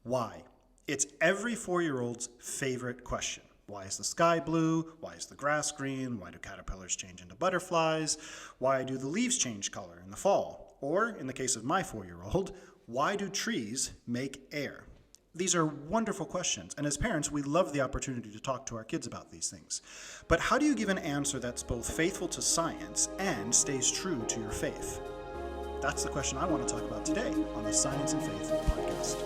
Why? It's every 4-year-old's favorite question. Why is the sky blue? Why is the grass green? Why do caterpillars change into butterflies? Why do the leaves change color in the fall? Or, in the case of my 4-year-old, why do trees make air? These are wonderful questions, and as parents, we love the opportunity to talk to our kids about these things. But how do you give an answer that's both faithful to science and stays true to your faith? That's the question I want to talk about today on the Science and Faith podcast.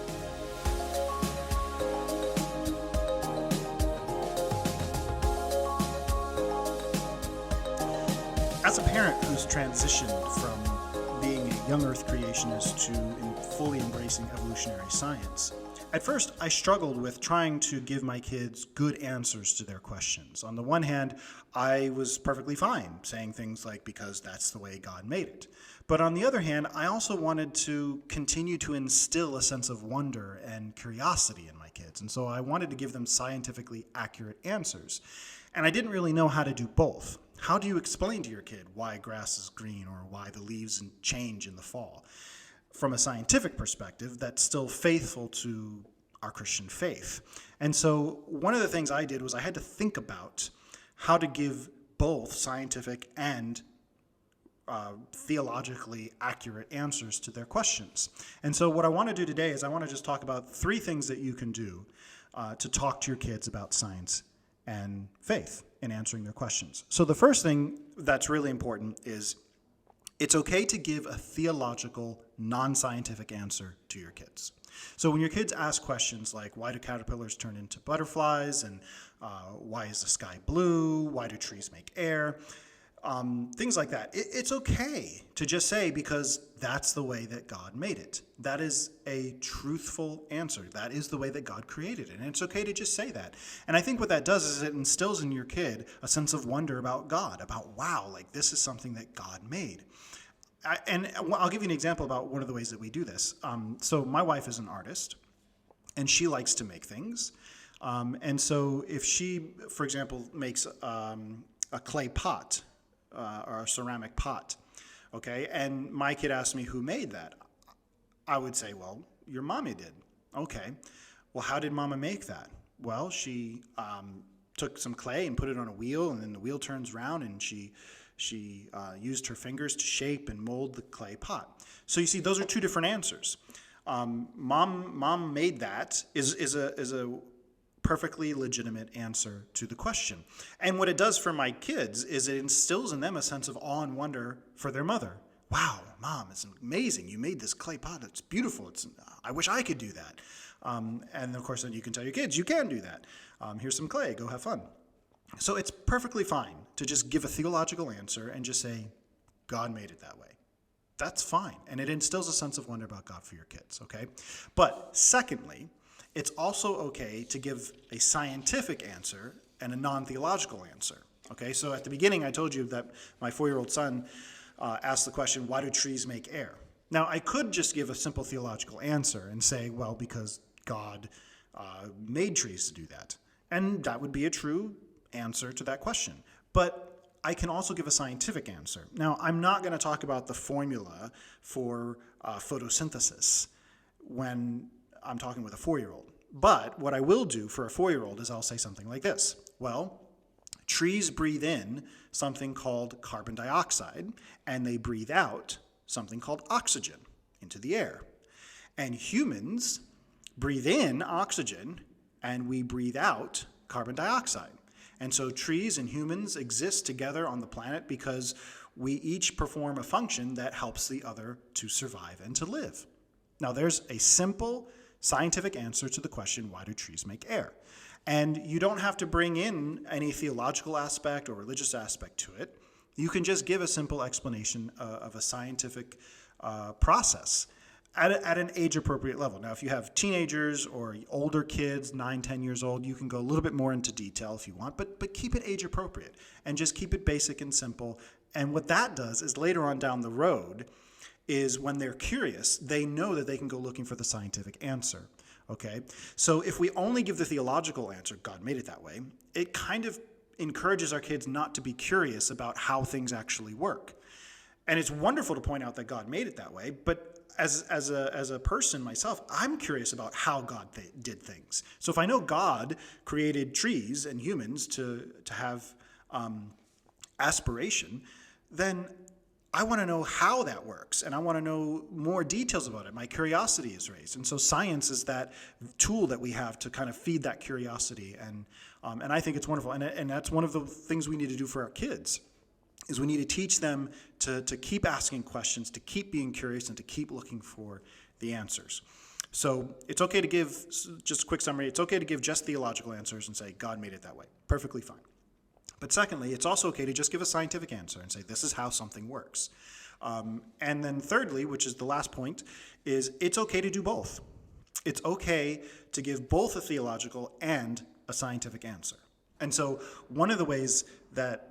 As a parent who's transitioned from being a young earth creationist to fully embracing evolutionary science, at first I struggled with trying to give my kids good answers to their questions. On the one hand, I was perfectly fine saying things like, because that's the way God made it. But on the other hand, I also wanted to continue to instill a sense of wonder and curiosity in my kids. And so I wanted to give them scientifically accurate answers. And I didn't really know how to do both. How do you explain to your kid why grass is green or why the leaves change in the fall? From a scientific perspective, that's still faithful to our Christian faith. And so one of the things I did was I had to think about how to give both scientific and theologically accurate answers to their questions. And so what I want to do today is I want to just talk about 3 things that you can do to talk to your kids about science and faith in answering their questions. So the first thing that's really important is it's okay to give a theological, non-scientific answer to your kids. So when your kids ask questions like, why do caterpillars turn into butterflies? And why is the sky blue? Why do trees make air? Things like that. It's okay to just say, because that's the way that God made it. That is a truthful answer. That is the way that God created it. And it's okay to just say that. And I think what that does is it instills in your kid a sense of wonder about God, about, wow, like this is something that God made. And I'll give you an example about one of the ways that we do this. So my wife is an artist, and she likes to make things. And so if she, for example, makes a clay pot or a ceramic pot, okay, and my kid asks me who made that, I would say, well, your mommy did. Okay, well, how did mama make that? Well, she took some clay and put it on a wheel, and then the wheel turns around, and she used her fingers to shape and mold the clay pot. So you see, those are 2 different answers. Mom made that is a perfectly legitimate answer to the question. And what it does for my kids is it instills in them a sense of awe and wonder for their mother. Wow, Mom, it's amazing. You made this clay pot. It's beautiful. I wish I could do that. And of course, then you can tell your kids, you can do that. Here's some clay. Go have fun. So it's perfectly fine to just give a theological answer and just say, God made it that way. That's fine. And it instills a sense of wonder about God for your kids, okay? But secondly, it's also okay to give a scientific answer and a non-theological answer, okay? So at the beginning, I told you that my 4-year-old son asked the question, why do trees make air? Now, I could just give a simple theological answer and say, well, because God made trees to do that. And that would be a true answer to that question. But I can also give a scientific answer. Now, I'm not going to talk about the formula for photosynthesis when I'm talking with a 4-year-old. But what I will do for a 4-year-old is I'll say something like this. Well, trees breathe in something called carbon dioxide, and they breathe out something called oxygen into the air. And humans breathe in oxygen, and we breathe out carbon dioxide. And so trees and humans exist together on the planet because we each perform a function that helps the other to survive and to live. Now, there's a simple scientific answer to the question, why do trees make air? And you don't have to bring in any theological aspect or religious aspect to it. You can just give a simple explanation of a scientific process at an age-appropriate level. Now, if you have teenagers or older kids, 9, 10 years old, you can go a little bit more into detail if you want, but keep it age-appropriate and just keep it basic and simple. And what that does is later on down the road is when they're curious, they know that they can go looking for the scientific answer, okay? So if we only give the theological answer, God made it that way, it kind of encourages our kids not to be curious about how things actually work. And it's wonderful to point out that God made it that way, but as a person myself, I'm curious about how God did things. So if I know God created trees and humans to have aspiration, then I want to know how that works, and I want to know more details about it. My curiosity is raised, and so science is that tool that we have to kind of feed that curiosity, and I think it's wonderful, and that's one of the things we need to do for our kids. Is we need to teach them to keep asking questions, to keep being curious, and to keep looking for the answers. So it's okay to give, just a quick summary, it's okay to give just theological answers and say, God made it that way. Perfectly fine. But secondly, it's also okay to just give a scientific answer and say, this is how something works. And then thirdly, which is the last point, is it's okay to do both. It's okay to give both a theological and a scientific answer. And so one of the ways that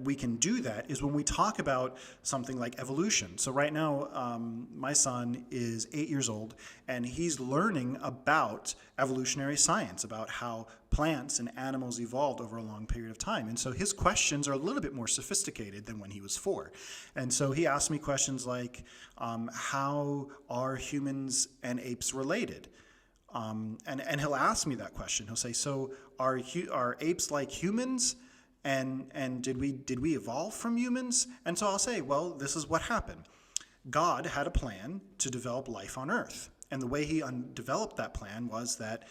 we can do that is when we talk about something like evolution. So right now, my son is 8 years old, and he's learning about evolutionary science, about how plants and animals evolved over a long period of time. And so his questions are a little bit more sophisticated than when he was 4. And so he asked me questions like, how are humans and apes related? And he'll ask me that question. He'll say, so are apes like humans? And did we evolve from humans? And so I'll say, well, this is what happened. God had a plan to develop life on Earth. And the way he developed that plan was that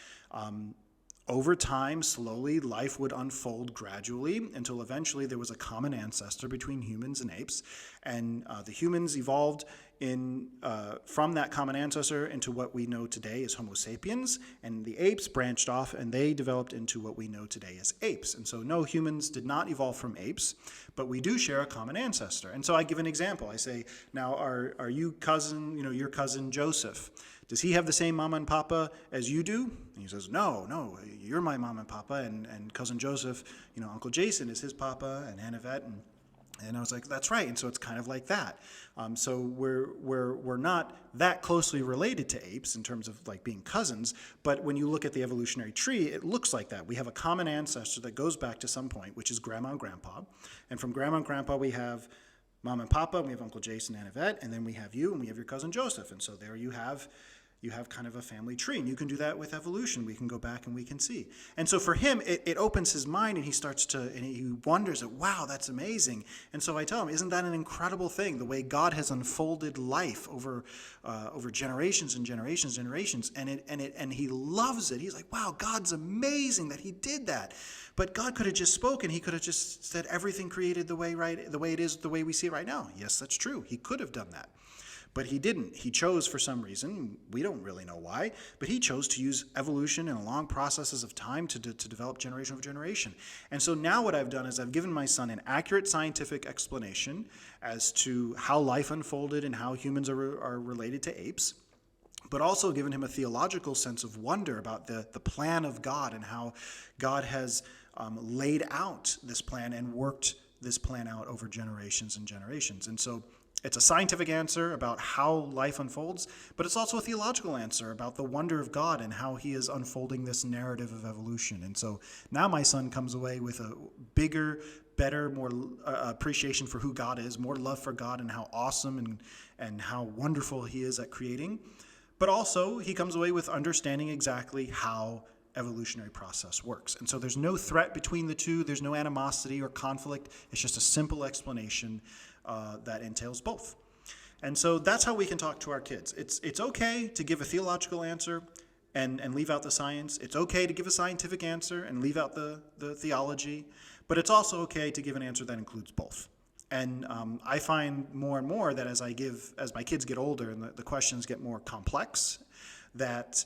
over time, slowly, life would unfold gradually until eventually there was a common ancestor between humans and apes. And the humans evolved from that common ancestor into what we know today as Homo sapiens. And the apes branched off and they developed into what we know today as apes. And so no, humans did not evolve from apes, but we do share a common ancestor. And so I give an example. I say, now, are you your cousin Joseph? Does he have the same mama and papa as you do? And he says, no, you're my mama and papa, and cousin Joseph, Uncle Jason is his papa, and Hannavette, and I was like, that's right. And so it's kind of like that. So we're not that closely related to apes in terms of like being cousins, but when you look at the evolutionary tree, it looks like that. We have a common ancestor that goes back to some point, which is grandma and grandpa, and from grandma and grandpa we have Mom and Papa, and we have Uncle Jason and Annette, and then we have you, and we have your cousin Joseph. And so there you have kind of a family tree. And you can do that with evolution. We can go back and we can see. And so for him, it opens his mind, and he wonders, wow, that's amazing. And so I tell him, isn't that an incredible thing, the way God has unfolded life over generations and generations and generations, and he loves it. He's like, wow, God's amazing that he did that. But God could have just spoken. He could have just said everything created the way it is, the way we see it right now. Yes, that's true. He could have done that. But he didn't. He chose for some reason, we don't really know why, but he chose to use evolution and long processes of time to develop generation over generation. And so now what I've done is I've given my son an accurate scientific explanation as to how life unfolded and how humans are related to apes, but also given him a theological sense of wonder about the plan of God and how God has laid out this plan and worked this plan out over generations and generations. And so it's a scientific answer about how life unfolds, but it's also a theological answer about the wonder of God and how he is unfolding this narrative of evolution. And so now my son comes away with a bigger, better, more appreciation for who God is, more love for God and how awesome and how wonderful he is at creating. But also he comes away with understanding exactly how evolutionary process works. And so there's no threat between the two. There's no animosity or conflict. It's just a simple explanation that entails both. And so that's how we can talk to our kids. It's okay to give a theological answer and leave out the science. It's okay to give a scientific answer and leave out the theology. But it's also okay to give an answer that includes both. And I find more and more that as my kids get older and the questions get more complex, that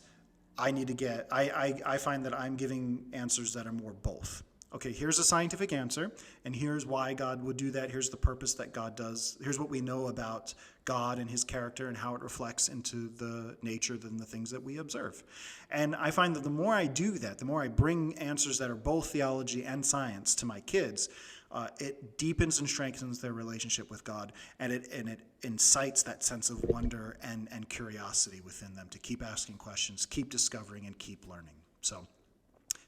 I find that I'm giving answers that are more both. Okay, here's a scientific answer, and here's why God would do that. Here's the purpose that God does. Here's what we know about God and his character and how it reflects into the nature and the things that we observe. And I find that the more I do that, the more I bring answers that are both theology and science to my kids, it deepens and strengthens their relationship with God, and it incites that sense of wonder and curiosity within them to keep asking questions, keep discovering, and keep learning. So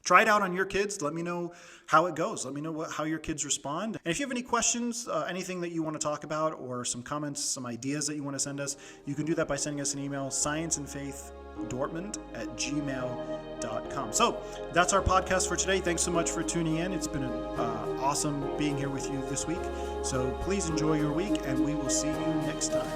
Try it out on your kids. Let me know how it goes. Let me know how your kids respond. And if you have any questions, anything that you want to talk about, or some comments, some ideas that you want to send us, you can do that by sending us an email, scienceandfaithdortmund@gmail.com. So that's our podcast for today. Thanks so much for tuning in. It's been awesome being here with you this week. So please enjoy your week, and we will see you next time.